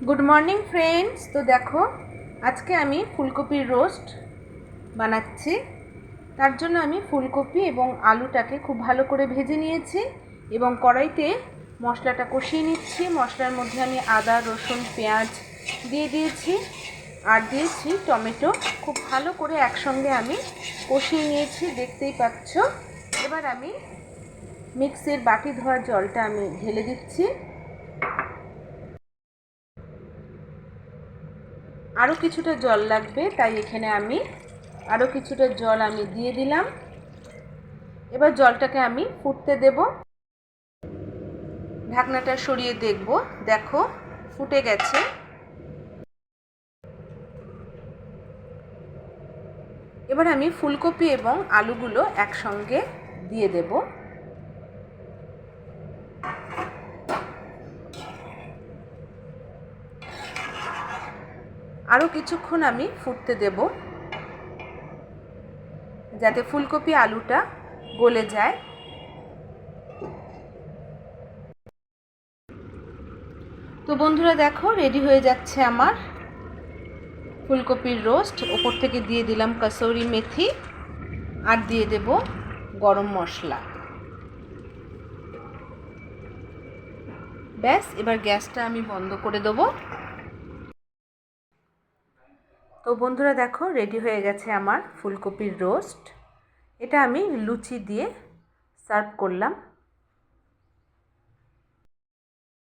Good morning friends. তো দেখো, আজকে আমি ফুলকপির রোস্ট বানাচ্ছি। তার জন্য আমি ফুলকপি এবং আলুটাকে খুব ভালো করে ভেজে নিয়েছি এবং কড়াইতে মশলাটা কষিয়ে নিচ্ছি। মশলার মধ্যে আমি আদা, রসুন, পেঁয়াজ দিয়ে দিয়েছি আর দিয়েছি টমেটো। খুব ভালো করে একসঙ্গে আমি কষিয়ে নিয়েছি, দেখতেই পাচ্ছ। এবার আমি মিক্সির বাটি ধোয়া জলটা আমি ঢেলে দিচ্ছি। আরও কিছুটা জল লাগবে, তাই এখানে আমি আরও কিছুটা জল আমি দিয়ে দিলাম। এবার জলটাকে আমি ফুটতে দেব। ঢাকনাটা সরিয়ে দেখব, দেখো ফুটে গেছে। এবার আমি ফুলকপি এবং আলুগুলো একসঙ্গে দিয়ে দেব। আরও কিছুক্ষণ আমি ফুটতে দেব যাতে ফুলকপি আলুটা গলে যায়। তো বন্ধুরা দেখো, রেডি হয়ে যাচ্ছে আমার ফুলকপির রোস্ট। ওপর থেকে দিয়ে দিলাম কসুরি মেথি আর দিয়ে দেব গরম মশলা। ব্যাস, এবার গ্যাসটা আমি বন্ধ করে দেবো। তো বন্ধুরা দেখো, রেডি হয়ে গেছে আমার ফুলকপির রোস্ট। এটা আমি লুচি দিয়ে সার্ভ করলাম।